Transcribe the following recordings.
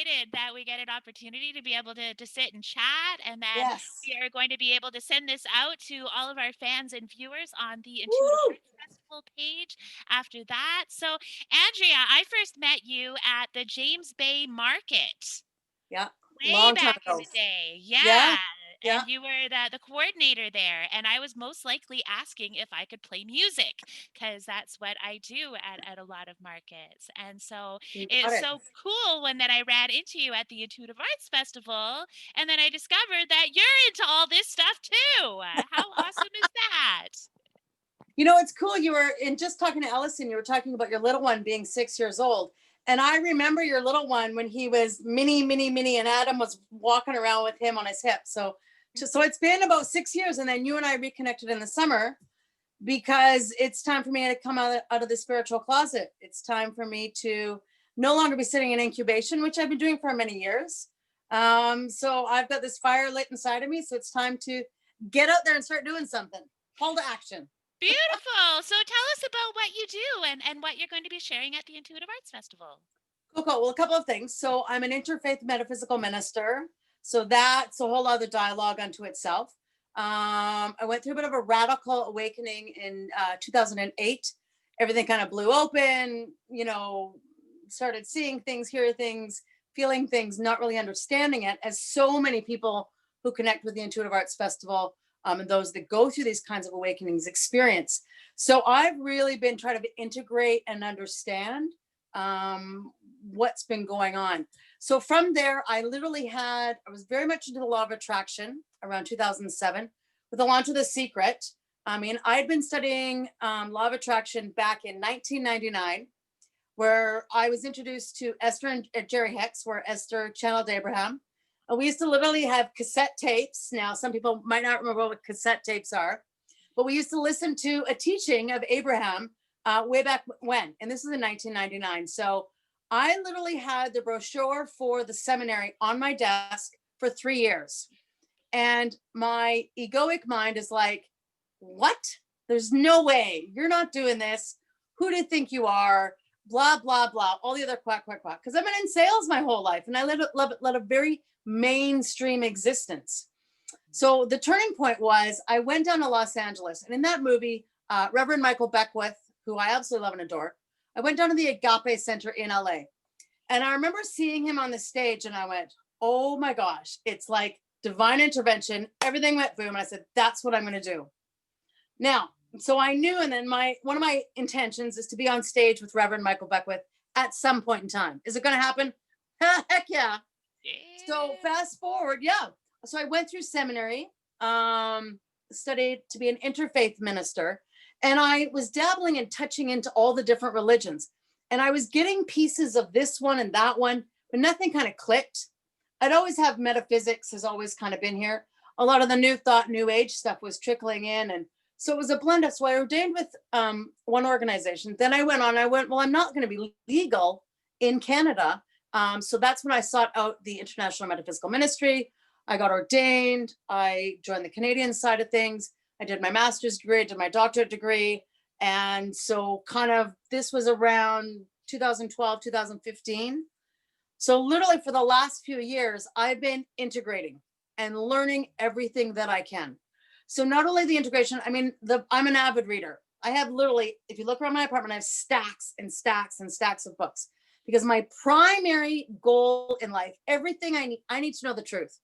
excited that we get an opportunity to be able to sit and chat, and that Yes. we are going to be able to send this out to all of our fans and viewers on the Intuitive Woo! Arts Festival page after that. So, Andrea, I first met you at the James Bay Market Yeah. way Long time back in ago. the day. Yeah. Yeah. Yeah. And you were the coordinator there. And I was most likely asking if I could play music because that's what I do at a lot of markets. And so You got it's it. so cool when that I ran into you at the Intuitive Arts Festival. And then I discovered that you're into all this stuff too. How awesome is that? You know, it's cool. You were in just talking to Ellison, you were talking about your little one being 6 years old. And I remember your little one when he was mini, and Adam was walking around with him on his hip. So it's been about 6 years. And then you and I reconnected in the summer because it's time for me to come out of the spiritual closet. It's time for me to no longer be sitting in incubation, which I've been doing for many years. So I've got this fire lit inside of me. So it's time to get out there and start doing something. Call to action. Beautiful. So tell us about what you do and what you're going to be sharing at the Intuitive Arts Festival. Cool. Well, a couple of things. So I'm an Interfaith Metaphysical Minister. So that's a whole other dialogue unto itself. I went through a bit of a radical awakening in 2008. Everything kind of blew open, started seeing things, hearing things, feeling things, not really understanding it, as so many people who connect with the Intuitive Arts Festival and those that go through these kinds of awakenings experience. So I've really been trying to integrate and understand what's been going on. So from there, I was very much into the law of attraction around 2007 with the launch of The Secret. I mean, I'd been studying law of attraction back in 1999, where I was introduced to Esther and Jerry Hicks, where Esther channeled Abraham. And we used to literally have cassette tapes. Now, some people might not remember what cassette tapes are, but we used to listen to a teaching of Abraham way back when. And this is in 1999. So I literally had the brochure for the seminary on my desk for 3 years. And my egoic mind is like, what? There's no way. You're not doing this. Who do you think you are? Blah, blah, blah. All the other quack. Because I've been in sales my whole life and I led a very mainstream existence. So the turning point was I went down to Los Angeles, and in that movie, Reverend Michael Beckwith, who I absolutely love and adore, I went down to the Agape Center in LA. And I remember seeing him on the stage and I went, oh my gosh, it's like divine intervention. Everything went boom. And I said, that's what I'm going to do. Now, so I knew, and then one of my intentions is to be on stage with Reverend Michael Beckwith at some point in time. Is it going to happen? Heck yeah. So fast forward, yeah. So I went through seminary, studied to be an interfaith minister, and I was dabbling and touching into all the different religions. And I was getting pieces of this one and that one, but nothing kind of clicked. I'd always have metaphysics has always kind of been here. A lot of the new thought, new age stuff was trickling in. And so it was a blend of, so I ordained with one organization. Then I went, well, I'm not going to be legal in Canada. So that's when I sought out the International Metaphysical Ministry. I got ordained. I joined the Canadian side of things. I did my master's degree, I did my doctorate degree. And so kind of this was around 2012, 2015. So literally for the last few years, I've been integrating and learning everything that I can. So not only the integration, I mean, I'm an avid reader. I have literally, if you look around my apartment, I have stacks and stacks and stacks of books because my primary goal in life, everything I need to know the truth.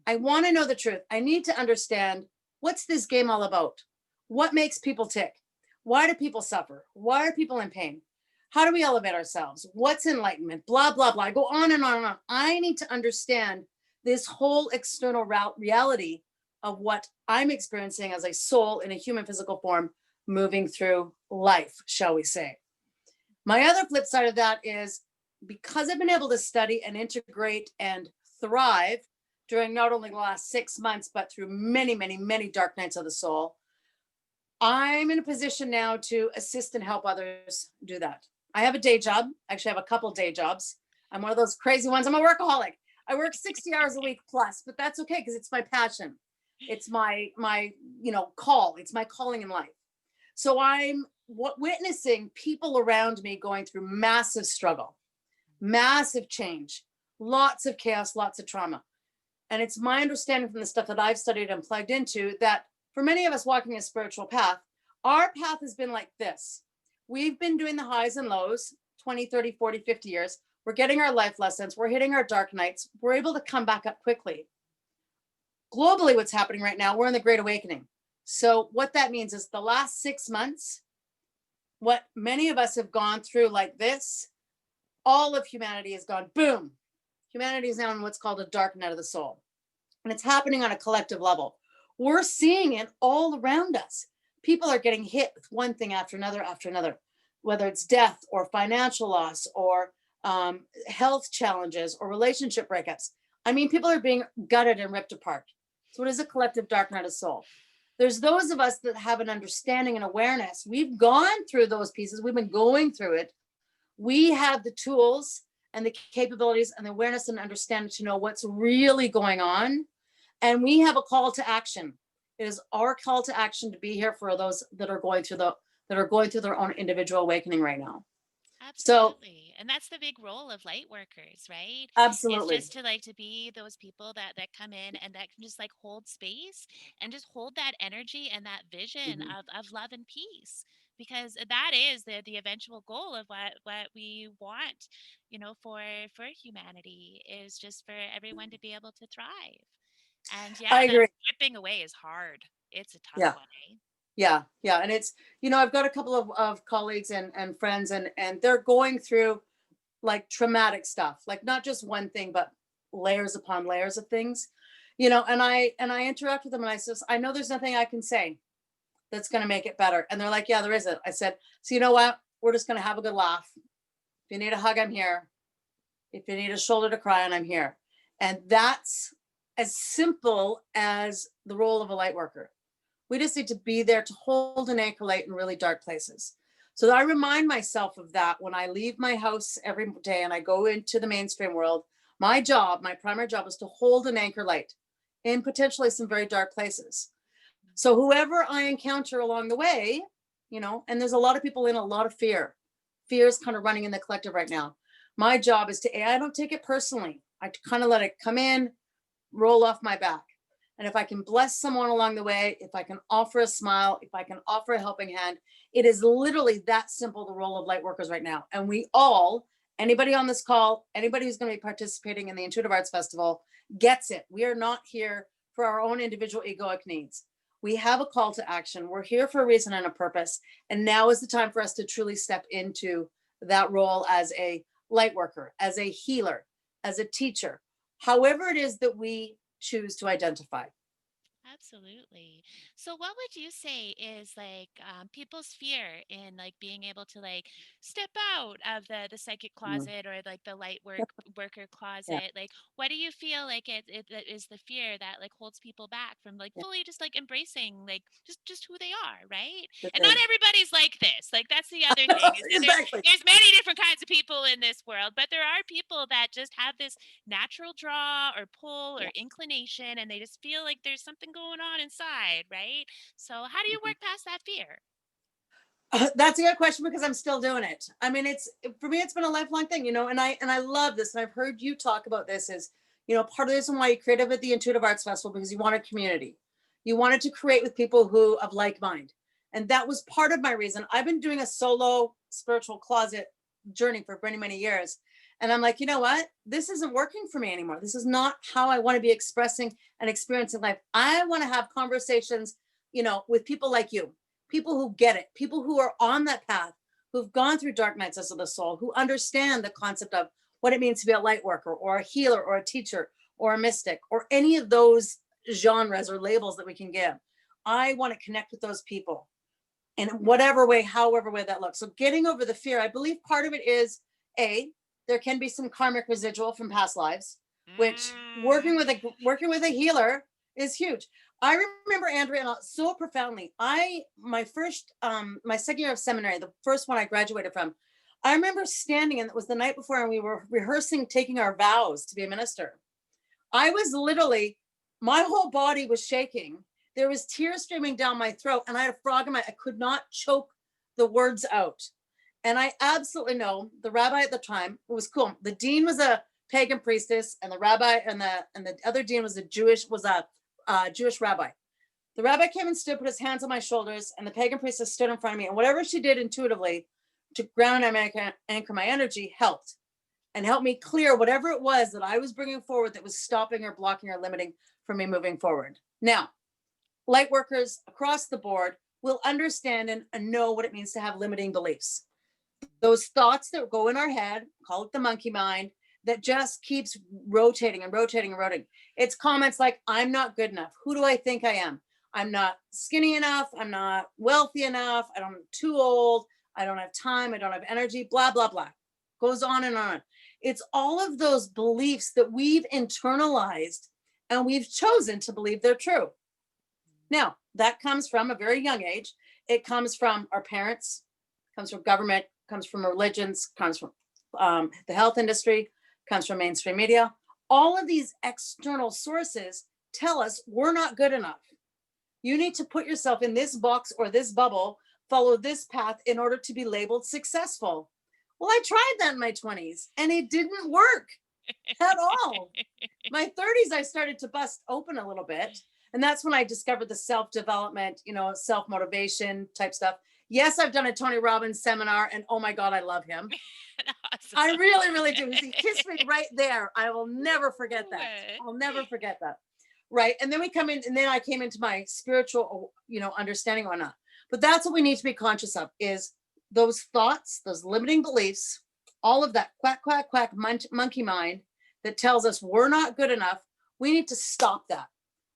I want to know the truth. I need to understand, what's this game all about? What makes people tick? Why do people suffer? Why are people in pain? How do we elevate ourselves? What's enlightenment? Blah, blah, blah. I go on and on and on. I need to understand this whole external reality of what I'm experiencing as a soul in a human physical form moving through life, shall we say. My other flip side of that is because I've been able to study and integrate and thrive during not only the last 6 months, but through many, many, many dark nights of the soul, I'm in a position now to assist and help others do that. I have a day job. Actually, I have a couple day jobs. I'm one of those crazy ones. I'm a workaholic. I work 60 hours a week plus, but that's okay because it's my passion. It's my call. It's my calling in life. So I'm witnessing people around me going through massive struggle, massive change, lots of chaos, lots of trauma. And it's my understanding from the stuff that I've studied and plugged into that for many of us walking a spiritual path, our path has been like this. We've been doing the highs and lows 20, 30, 40, 50 years. We're getting our life lessons. We're hitting our dark nights. We're able to come back up quickly. Globally, what's happening right now, we're in the Great Awakening. So what that means is the last 6 months, what many of us have gone through like this, all of humanity has gone boom. Humanity is now in what's called a dark night of the soul. And it's happening on a collective level. We're seeing it all around us. People are getting hit with one thing after another, whether it's death or financial loss or health challenges or relationship breakups. I mean, people are being gutted and ripped apart. So it is a collective dark night of soul. There's those of us that have an understanding and awareness. We've gone through those pieces. We've been going through it. We have the tools and the capabilities and the awareness and understanding to know what's really going on. And we have a call to action. It is our call to action to be here for those that are going through their own individual awakening right now. So Absolutely. And that's the big role of light workers, right? Is absolutely. just to like to be those people that come in and that can just like hold space and just hold that energy and that vision Mhm. of love and peace. Because that is the eventual goal of what we want, for humanity is just for everyone to be able to thrive. And yeah, I the agree. ripping away is hard. It's a tough Yeah. one, eh? Yeah. Yeah. And it's, I've got a couple of colleagues and friends and they're going through like traumatic stuff, like not just one thing, but layers upon layers of things, and I interact with them and I says, I know there's nothing I can say that's going to make it better. And they're like, yeah, there isn't. I said, so you know what? We're just going to have a good laugh. If you need a hug, I'm here. If you need a shoulder to cry on, I'm here. And that's as simple as the role of a light worker. We just need to be there to hold an anchor light in really dark places. So I remind myself of that when I leave my house every day and I go into the mainstream world. My primary job is to hold an anchor light in potentially some very dark places. So whoever I encounter along the way, and there's a lot of people in a lot of fear. Fear is kind of running in the collective right now. My job is I don't take it personally. I kind of let it come in, roll off my back. And if I can bless someone along the way, if I can offer a smile, if I can offer a helping hand, it is literally that simple, the role of light workers right now. And we all, anybody on this call, anybody who's going to be participating in the Intuitive Arts Festival gets it. We are not here for our own individual egoic needs. We have a call to action. We're here for a reason and a purpose. And now is the time for us to truly step into that role as a light worker, as a healer, as a teacher, however it is that we choose to identify. Absolutely. So, what would you say is like people's fear in like being able to like step out of the psychic Mm. closet or like the worker Yeah, closet? Like, what do you feel like it that is the fear that like holds people back from like yeah, fully just like embracing like just who they are, right? it And not is. everybody's like this. Like that's the other thing is that Exactly. there's many different kinds of people in this world, but there are people that just have this natural draw or pull or Yeah. inclination and they just feel like there's something going on inside, right? So how do you Mhm. work past that fear? That's a good question because I'm still doing it. I mean, it's for me, it's been a lifelong thing, and I love this. And I've heard you talk about this is, part of the reason why you created the Intuitive Arts Festival because you wanted community. You wanted to create with people who of like mind. And that was part of my reason. I've been doing a solo spiritual closet journey for many, many years. And I'm like, you know what? This isn't working for me anymore. This is not how I want to be expressing and experiencing life. I want to have conversations, with people like you, people who get it, people who are on that path, who've gone through dark nights of the soul, who understand the concept of what it means to be a light worker or a healer or a teacher or a mystic or any of those genres or labels that we can give. I want to connect with those people in whatever way, however way that looks. So getting over the fear, I believe part of it is there can be some karmic residual from past lives, which Mm. working with a healer is huge. I remember Andrea so profoundly. My second year of seminary, the first one I graduated from, I remember standing, and it was the night before, and we were rehearsing taking our vows to be a minister. I was literally, my whole body was shaking. There was tears streaming down my throat, and I had a frog in my, I could not choke the words out. And I absolutely know the rabbi at the time, it was cool. The dean was a pagan priestess, and the rabbi and the other dean was a Jewish rabbi. The rabbi came and stood, put his hands on my shoulders, and the pagan priestess stood in front of me. And whatever she did intuitively to ground and anchor my energy helped me clear whatever it was that I was bringing forward that was stopping or blocking or limiting from me moving forward. Now, light workers across the board will understand and know what it means to have limiting beliefs. Those thoughts that go in our head, call it the monkey mind, that just keeps rotating and rotating and rotating. It's comments like, I'm not good enough. Who do I think I am? I'm not skinny enough. I'm not wealthy enough. I'm too old. I don't have time. I don't have energy, blah, blah, blah. Goes on and on. It's all of those beliefs that we've internalized and we've chosen to believe they're true. Now, that comes from a very young age. It comes from our parents, comes from government, comes from religions, comes from the health industry, comes from mainstream media. All of these external sources tell us we're not good enough. You need to put yourself in this box or this bubble, follow this path in order to be labeled successful. Well, I tried that in my 20s and it didn't work at all. My 30s, I started to bust open a little bit. And that's when I discovered the self-development, self-motivation type stuff. Yes, I've done a Tony Robbins seminar and oh my God, I love him. Awesome. I really, really do. He kissed me right there. I will never forget that. I'll never forget that. Right. And then we come in, and then I came into my spiritual, understanding or not. But that's what we need to be conscious of is those thoughts, those limiting beliefs, all of that quack, quack, quack, monkey mind that tells us we're not good enough. We need to stop that.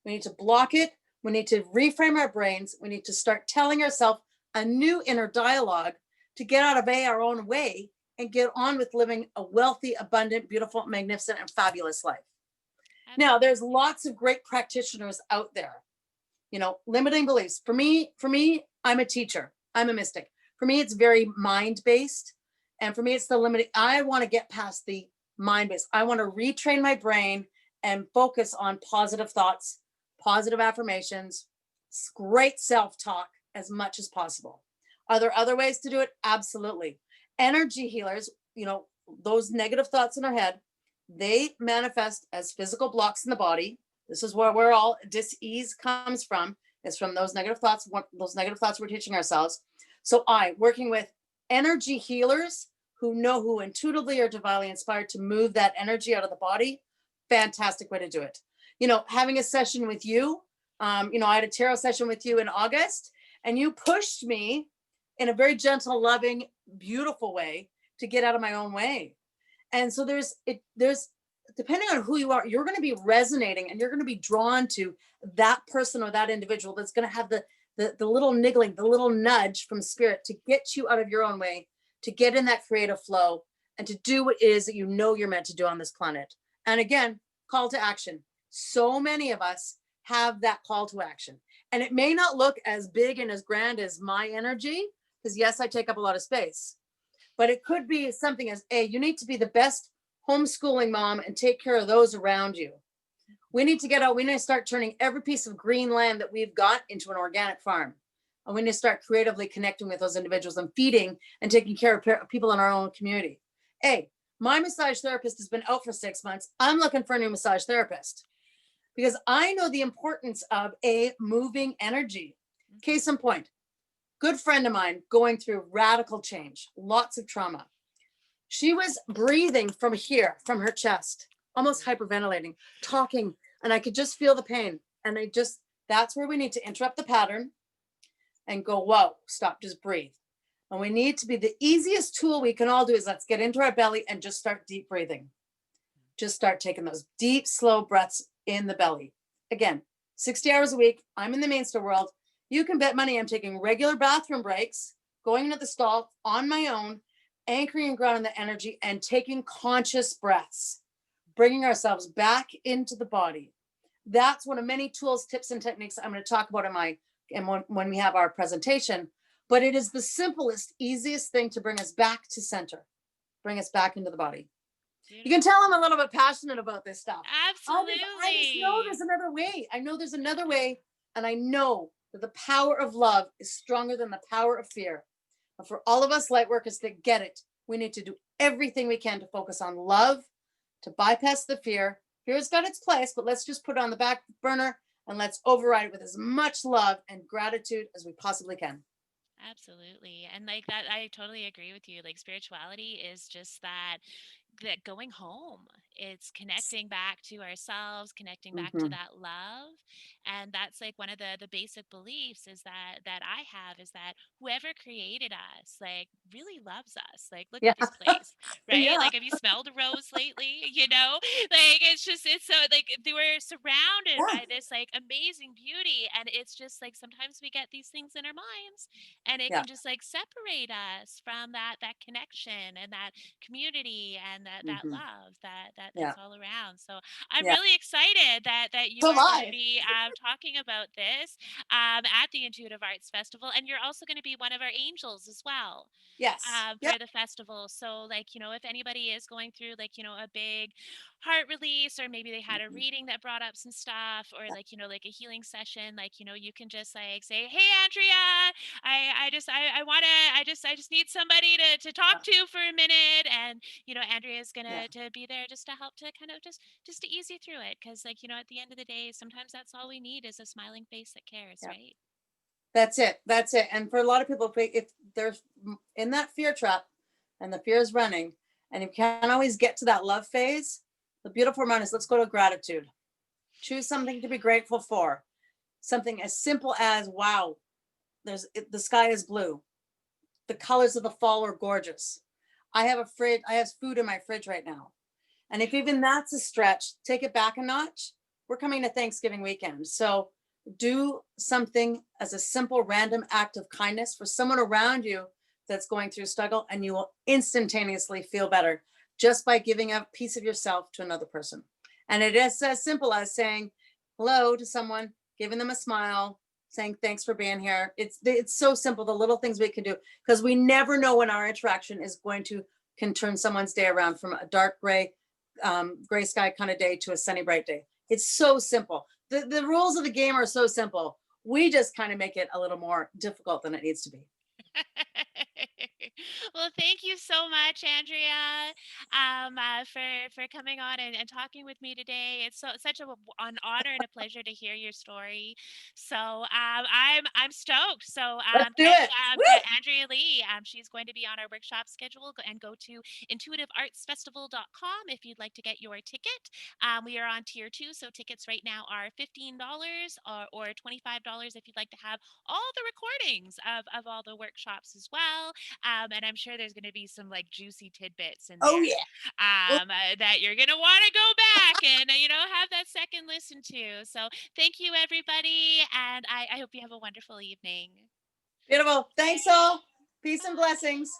We need to block it. We need to reframe our brains. We need to start telling ourselves a new inner dialogue to get out of our own way and get on with living a wealthy, abundant, beautiful, magnificent, and fabulous life. Now, there's lots of great practitioners out there, limiting beliefs. For me, I'm a teacher. I'm a mystic. For me, it's very mind-based. And for me, it's the limiting. I want to get past the mind-based. I want to retrain my brain and focus on positive thoughts, positive affirmations, great self-talk as much as possible. Are there other ways to do it? Absolutely. Energy healers, those negative thoughts in our head, they manifest as physical blocks in the body. This is where all dis-ease comes from. It's from those negative thoughts we're teaching ourselves. So working with energy healers who intuitively are divinely inspired to move that energy out of the body, fantastic way to do it. Having a session with you, I had a tarot session with you in August, and you pushed me in a very gentle, loving, beautiful way to get out of my own way. And so there's depending on who you are, you're going to be resonating and you're going to be drawn to that person or that individual that's going to have the little niggling, the little nudge from spirit to get you out of your own way, to get in that creative flow and to do what it is that you're meant to do on this planet. And again, call to action. So many of us have that call to action. And it may not look as big and as grand as my energy, because yes, I take up a lot of space. But it could be something as, you need to be the best homeschooling mom and take care of those around you. We need to get out. We need to start turning every piece of green land that we've got into an organic farm. And we need to start creatively connecting with those individuals and feeding and taking care of people in our own community. My massage therapist has been out for 6 months. I'm looking for a new massage therapist because I know the importance of moving energy. Case in point, good friend of mine going through radical change, lots of trauma. She was breathing from here, from her chest, almost hyperventilating, talking, and I could just feel the pain. And that's where we need to interrupt the pattern and go, whoa, stop, just breathe. And we need to be the easiest tool we can all do is let's get into our belly and just start deep breathing. Just start taking those deep, slow breaths in the belly. Again, 60 hours a week, I'm in the mainstream world. You can bet money I'm taking regular bathroom breaks, going into the stall on my own, anchoring and grounding the energy and taking conscious breaths, bringing ourselves back into the body. That's one of many tools, tips, and techniques I'm going to talk about when we have our presentation. But it is the simplest, easiest thing to bring us back to center, bring us back into the body. Beautiful. You can tell I'm a little bit passionate about this stuff. Absolutely. I just know there's another way. I know there's another way. And I know that the power of love is stronger than the power of fear. But for all of us light workers that get it, we need to do everything we can to focus on love, to bypass the fear. Fear's got its place, but let's just put it on the back burner and let's override it with as much love and gratitude as we possibly can. Absolutely. And like that, I totally agree with you. Like spirituality is just that going home. It's connecting back to ourselves, connecting back to Mm-hmm. that love. And that's like one of the basic beliefs is that I have is that whoever created us like really loves us. Like look Yeah. at this place, right? Yeah. Like have you smelled a rose lately? Like it's so like we're surrounded Yeah. by this like amazing beauty, and it's just like sometimes we get these things in our minds and it Yeah. can just like separate us from that connection and that community and that Mm-hmm. love Yeah. that's all around. So I'm Yeah. really excited that you So are going to live. be talking about this at the Intuitive Arts Festival, and you're also going to be one of our angels as well Yes. for Yep. the festival. So, like, if anybody is going through, like, a big heart release, or maybe they had a Mm-hmm. reading that brought up some stuff, or Yeah. like, like a healing session, like, you can just like say, "Hey, Andrea, I want to, I just need somebody to talk to for a minute." And, Andrea is going Yeah. to be there just to help to kind of just to ease you through it. Cause like, at the end of the day, sometimes that's all we need is a smiling face that cares, Yeah. right? That's it. That's it. And for a lot of people, if they're in that fear trap and the fear is running, and you can't always get to that love phase, the beautiful reminder is let's go to gratitude. Choose something to be grateful for. Something as simple as, wow, the sky is blue. The colors of the fall are gorgeous. I have a fridge, I have food in my fridge right now. And if even that's a stretch, take it back a notch. We're coming to Thanksgiving weekend. So do something as a simple random act of kindness for someone around you that's going through struggle, and you will instantaneously feel better just by giving a piece of yourself to another person. And it is as simple as saying hello to someone, giving them a smile, saying thanks for being here. It's so simple, the little things we can do, because we never know when our interaction is going to can turn someone's day around from a dark gray sky kind of day to a sunny bright day. It's so simple. The rules of the game are so simple. We just kind of make it a little more difficult than it needs to be. Well, thank you so much, Andrea, for coming on and talking with me today. It's such an honor and a pleasure to hear your story. So I'm stoked. So Let's do catch it. Woo! Andrea Lee. She's going to be on our workshop schedule, and go to intuitiveartsfestival.com if you'd like to get your ticket. We are on tier 2, so tickets right now are $15 or $25 if you'd like to have all the recordings of all the workshops as well. And I'm sure there's going to be some like juicy tidbits in Oh there yeah. Oh, that you're going to want to go back and, have that second listen to. So thank you, everybody. And I hope you have a wonderful evening. beautiful. Thanks all. Peace and Bye. blessings.